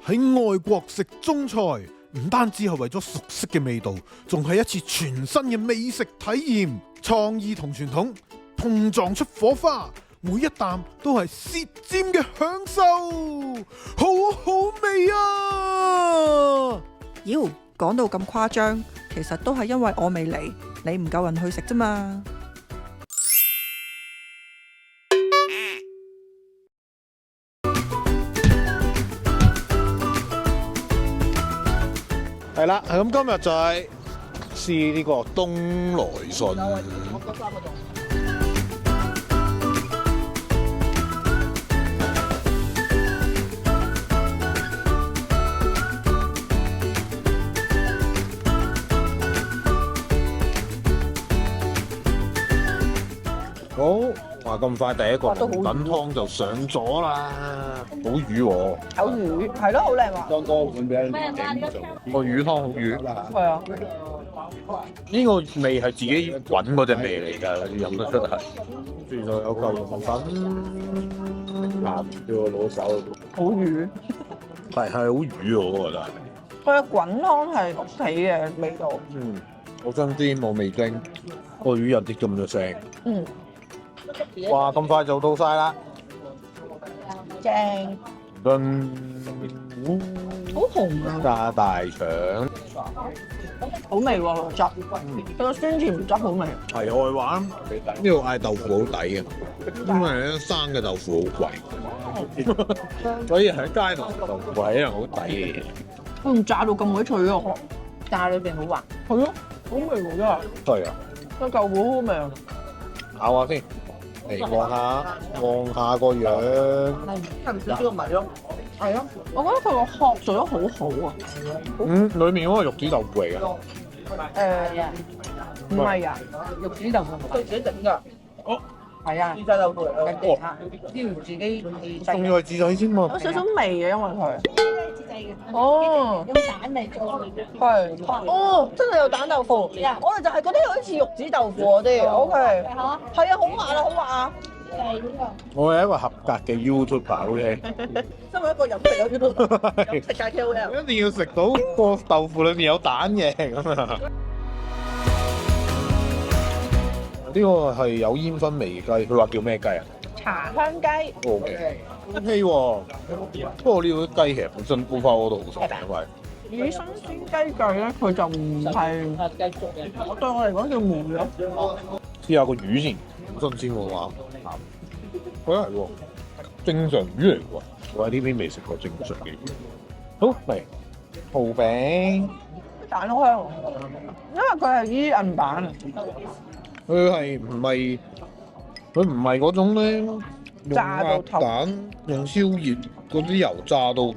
喺外國食中菜，唔單止係為咗熟悉嘅味道，仲係一次全新嘅美食體驗。創意同傳統碰撞出火花，每一啖都係舌尖嘅享受，好好味啊！妖，講到咁誇張，其實都係因為我未嚟，你唔夠人去食啫嘛。係啦，咁今日就係試呢個東來順。好，話咁快第一個龍躉湯就上咗啦，好魚喎！有魚，係咯，好靚喎。當哥碗俾你個魚湯好魚。係啊，呢個味係自己揾嗰隻味嚟㗎，你飲得出係。跟住就有嚿龍躉，叫我攞手。好魚。係好魚喎，我覺得。佢嘅滾湯係屋企嘅味道。好新鮮冇味精，個魚有啲咁嘅聲。哇！咁快就到晒啦，正。好紅啊！炸大腸，好味喎個汁，佢個酸甜汁好味。題外話，呢度嗌豆腐好抵嘅，因為咧生嘅豆腐好貴，所以喺街度食豆腐係一樣好抵嘅嘢。佢唔炸到咁鬼脆啊！炸裏邊好滑。係咯，好味喎真係。係啊，個豆腐好味啊！咬下先，嚟望下個樣。係唔少少個米咯。係咯，我覺得佢個殼做得好好啊。裡面嗰個玉子豆腐嚟嘅。唔係啊，玉子豆腐佢自己整㗎。哦，係啊，自製豆腐嚟嘅，要自己仲要係自製先嘛。有少少味嘅，因為佢。自製嘅，哦，用蛋嚟做嘅。係。哦，真係有蛋豆腐。我哋就係嗰啲好似玉子豆腐嗰啲。OK。係啊，好滑啊，好滑啊。我係一個合格嘅 YouTuber，OK。身為一個飲食嘅 YouTuber，飲食界 KOL。一定要食到個豆腐裏面有蛋嘅咁啊！呢個係有煙燻味雞，佢話叫咩雞啊？茶香雞。OK 喎。不過呢個雞其實本身煲花嗰度好食，因為魚新鮮雞腳咧，佢就唔係對我嚟講叫梅咯。試下個魚先，好新鮮喎話。佢係喎，正常魚嚟喎。我喺呢邊未食過正常嘅魚。好嚟，蠔餅。蛋香喎，因為佢係伊韌版啊。佢唔係嗰種咧，用鴨蛋用燒熱嗰啲油炸到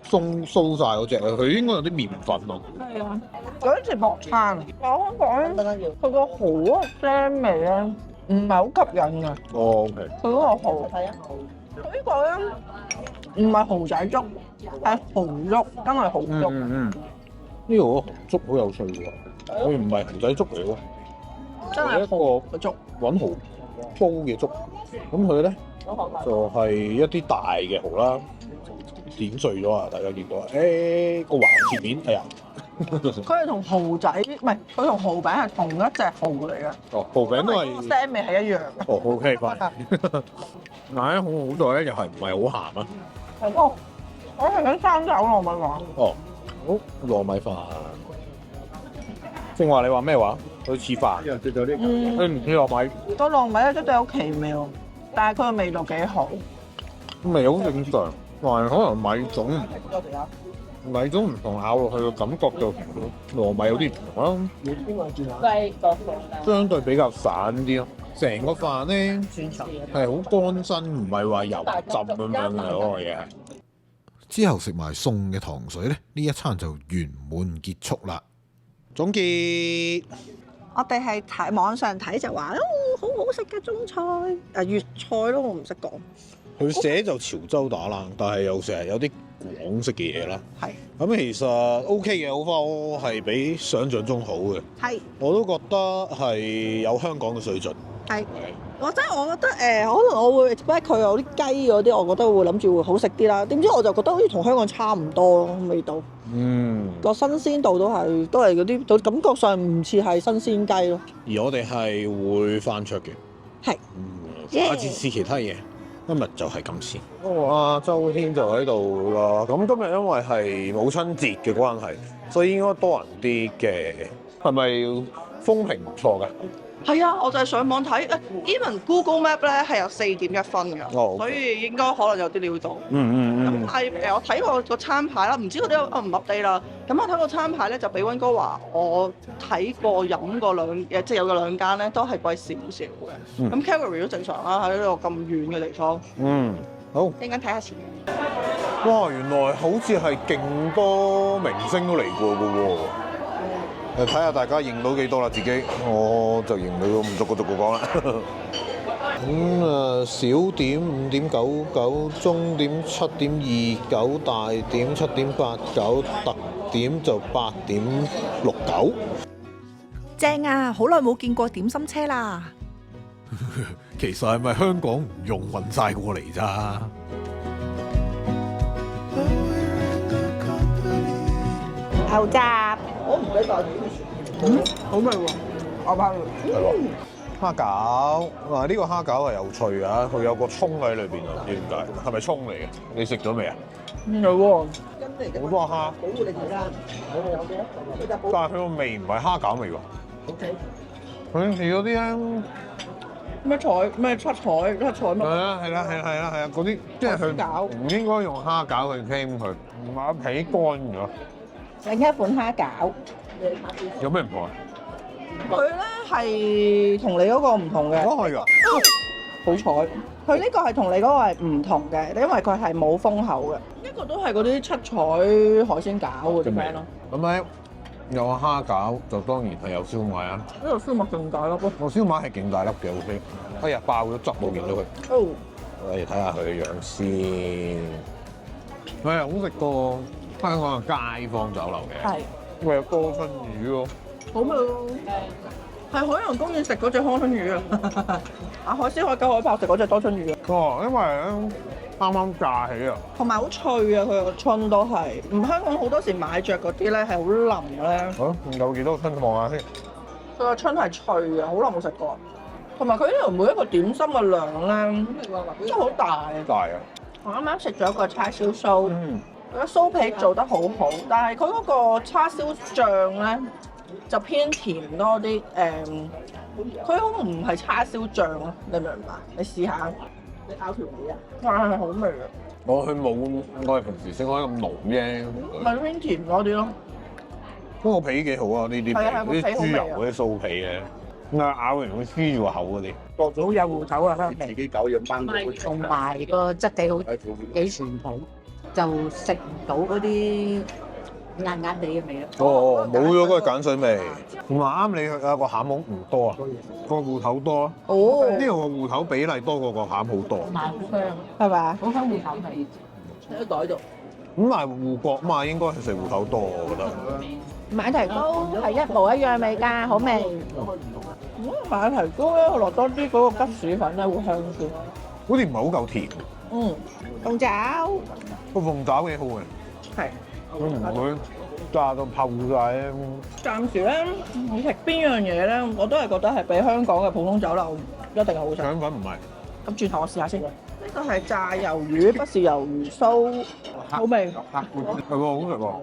酥晒嗰隻啊！佢應該有啲麵粉咯。係啊，有一次薄餐，我想講咧，佢個蠔嗰個腥味咧，唔係好吸引㗎。哦 ，OK。佢嗰個蠔係啊，佢呢個咧唔係蠔仔粥，係蠔粥，真係蠔粥。呢個蠔粥好有趣喎，佢唔係蠔仔粥嚟喎，真係一個嘅粥，揾蠔煲嘅粥。咁佢咧就係一啲大嘅蠔啦，剪碎咗啊！大家見到啊？個橫切面係啊，佢係同蠔仔，唔係佢同蠔餅係同一隻蠔嚟嘅。哦，蠔餅都係。腥味係一樣嘅。哦，OK，快。嗱咧，好在咧，又係唔係好鹹啊？哦，我食緊生炒糯米飯。哦，好糯米飯。正話你話咩話？佢似飯。佢唔似糯米。個糯米咧真係好奇妙，但係佢嘅味道幾好。味好正常，但係可能米種唔同，咬落去嘅感覺就同糯米有啲唔同啦。相對比較散啲咯，成個飯咧係好乾身，唔係話油浸咁樣嘅嗰個嘢。之後食埋餸嘅糖水咧，呢一餐就圓滿結束啦。總結，我哋係睇網上睇就話，好好食嘅中菜，粵菜咯，我唔識講。佢寫就潮州打冷，但係又成日有啲廣式嘅嘢啦。係。咁其實 OK 嘅，好花係比想像中好嘅。係。我都覺得係有香港嘅水準。係，我覺得可能我會 expect 佢有啲雞嗰啲，我覺得會諗住會好食啲啦。點知我就覺得好似同香港差唔多咯，味道。個新鮮度都係嗰啲，感覺上唔似係新鮮雞咯。而我哋係會翻出嘅，係，下次試其他嘢。今日就係咁先。阿周天就喺度啦。咁今日因為係母親節嘅關係，所以應該多人啲嘅。係咪風評唔錯㗎？係啊，我就係上網睇，even Google Map 咧係有4.1分㗎，所以應該可能有啲料到。咁係我睇過個餐牌啦，唔知嗰啲唔 update 啦。咁我睇個餐牌咧就比溫哥華我睇過飲過即係有兩間咧都係貴少少嘅。咁 Calgary 都正常啦，喺呢度咁遠嘅地方。好。陣間睇下錢。哇！原來好似係勁多明星都嚟過㗎喎。睇下大家認到幾多啦，自己我就認到唔逐個講啦。小點5.99，中點7.29，大點7.89，特點就8.69。正啊！好耐冇見過點心車啦。其實係咪香港唔用運晒過嚟咋？牛雜，我唔俾袋好味喎，牛扒係咯，蝦餃，呢個蝦餃係有趣啊！佢有個葱喺裏邊啊，唔知點解，係咪葱嚟嘅？你食咗未啊？有喎，好多蝦，保護你條筋，但係佢個味唔係蝦餃味喎。佢似嗰啲咧咩七彩乜？係啦，嗰啲即係佢唔應該用蝦餃去 claim 佢，唔係皮乾咗。另一款蝦餃。有咩唔同啊？佢咧係同你嗰個唔同嘅。係㗎。好彩，佢呢個係同你嗰個係唔同嘅，因為佢係冇封口嘅。呢個都係嗰啲七彩海鮮餃嗰啲咩咯。咁咧有蝦餃，就當然係有燒賣啊。呢個燒賣勁大粒咯。個燒賣係勁大粒嘅 ，OK。哎呀，爆咗汁我見到佢。哦。我哋睇下佢嘅樣先。係好食過香港嘅街坊酒樓嘅。係。喂，有多春魚喎。好味喎！係海洋公園食嗰隻康春魚啊！海鮮海狗海豹食嗰隻多春魚啊！因為咧啱啱炸起啊，同埋好脆啊！佢個春都係，香港好多時買着嗰啲咧係好腍咧。有幾多春望下先？佢個春係脆啊，好耐冇食過。同埋佢呢度每一個點心嘅量咧，真係好大。大啊！我啱啱食咗個叉燒酥，佢個酥皮做得好好，但係佢嗰個叉燒醬咧就偏甜多啲。佢好唔係叉燒醬咯，你明唔明白？你試下，你咬條魚啊，哇係好味啊！我係平時食開咁濃啫，咪偏甜多啲咯。不過個皮幾好啊！呢啲啲豬油嗰啲酥皮咧，咬完會黐住個口嗰啲。各種有芋頭啊，香味。自己搞養班同埋個質地好幾傳統，就食唔到嗰啲硬硬地嘅味咯。冇咗嗰個鹼水味。同埋啱你個餡好唔多啊，個芋頭多。呢個個芋頭比例多過個餡好多。同埋好香，係咪？好香芋頭味。喺袋度。咁但係芋角嘛，應該係食芋頭多，我覺得。馬蹄糕係一模一樣味㗎，好味。馬蹄糕咧，落多啲嗰個吉士粉咧，會香啲。好似唔係好夠甜。鳳爪。個鳳爪幾好嘅。係。佢唔會炸到泡晒咧。暫時咧，你食邊樣嘢咧，我都係覺得係比香港嘅普通酒樓一定係好食。腸粉唔係。咁轉頭我試下先。呢個係炸魷魚，不是魷魚酥，好味。係喎，好食喎。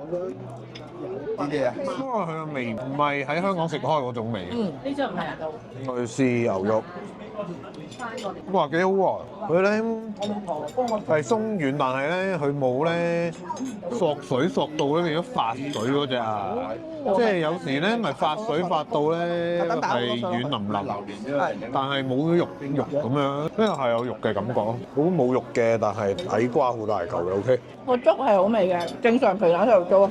呢啲啊，因為佢嘅味唔係喺香港食開嗰種味。呢張唔係啊，去試牛肉。哇，幾好喎！佢咧係鬆軟，但係咧佢冇咧索水索到咧變咗發水嗰隻啊！即係有時咧咪發水發到咧係軟腍腍，但係冇肉咁樣，呢個係有肉嘅感覺咯。好冇肉嘅，但係底瓜好大嚿嘅 OK。個粥係好味嘅，正常皮蛋瘦肉粥。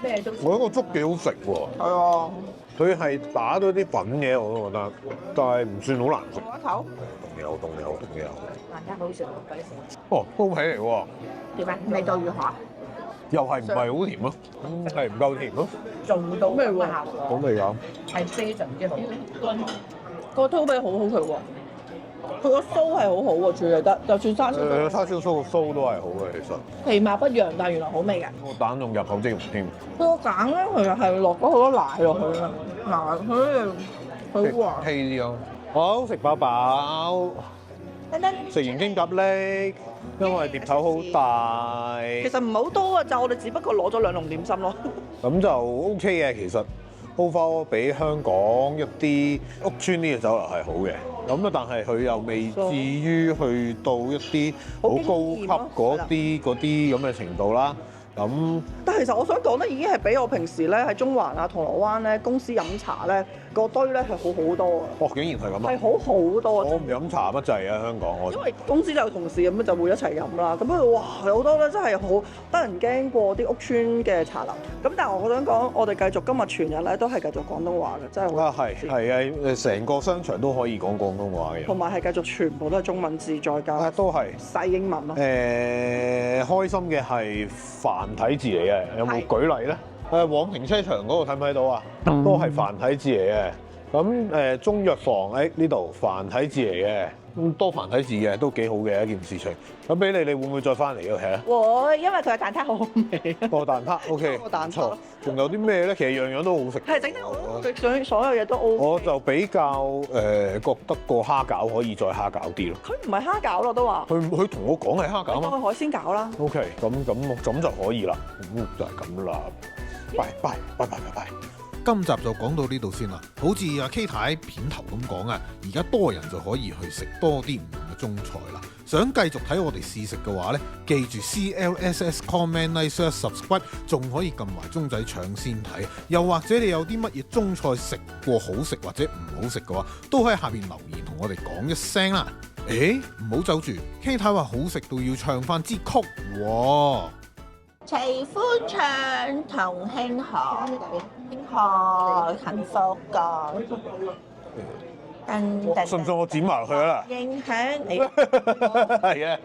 咩粥？我覺得個粥幾好食喎。係啊。佢係打咗啲粉嘅，我都覺得，但係唔算好難食。頭。凍有。大家好食喎，鬼死！哦，煲皮嚟喎。點啊？味道如何？又係唔係好甜咯？係唔夠甜咯。做到咩喎？好味㗎。係非常之好。個酥皮好好食喎，佢個酥係好好喎，處理得，就算叉燒。叉燒酥個酥都係好嘅，其實。皮貌不揚，但係原來好味嘅。個蛋仲入口即溶添。佢個蛋咧，其實係落咗好多奶落去啊，奶佢好滑。稀啲咯。好，食飽飽。等等，食完經夾拎，因為碟頭好大。其實唔係好多啊，就我哋只不過攞咗2籠點心咯。咁就 OK 嘅，其實 overall 比香港一啲屋村呢嘅酒樓係好嘅。咁啊，但係佢又未至於去到一啲好高級嗰啲咁嘅程度啦。咁，但係其實我想講咧，已經係比我平時咧喺中環啊、銅鑼灣咧公司飲茶咧個堆咧係好好多啊！哦，竟然係咁啊！係好好多。我唔飲茶乜滯啊，香港我。因為公司有同事咁樣就會一齊飲啦。咁佢哇有好多咧，真係好得人驚過啲屋村嘅茶樓。咁但係我想講，我哋繼續今日全日咧都係繼續廣東話嘅，真係好。啊係啊，成個商場都可以講廣東話嘅。同埋係繼續全部都係中文字再加。都係細英文咯。開心嘅係繁體字嚟嘅，有冇舉例咧？往停車場嗰度睇唔睇到啊？都係繁體字嚟嘅。咁中藥房呢度繁體字嚟嘅，咁多繁體字嘅都幾好嘅一件事情。咁俾你會唔會再翻嚟嗰度睇啊？會，因為佢嘅蛋撻好好味。哦，蛋撻 OK，蛋撻。仲有啲咩咧？其實樣樣都好食。係整得好，佢所有嘢都 OK。我就比較覺得個蝦餃可以再蝦餃啲咯。佢唔係蝦餃咯，都話。佢同我講係蝦餃啊。當係海鮮餃啦。OK，咁就可以啦。就係咁啦。拜。今集就講到呢度先啦。好似阿 K 太片頭咁講啊，而家多人就可以去食多啲唔同嘅中菜啦。想繼續睇我哋試食嘅話呢，記住 CLSS comment like share subscribe， 仲可以撳埋鐘仔搶先睇。又或者你有啲乜嘢中菜食過好食或者唔好食嘅話，都喺下邊留言同我哋講一聲啦。唔好走住 ，K 太話好食到要唱翻支曲喎。齊歡唱同慶賀，慶賀幸福個。信唔信我剪埋落去啊？影響你。係啊。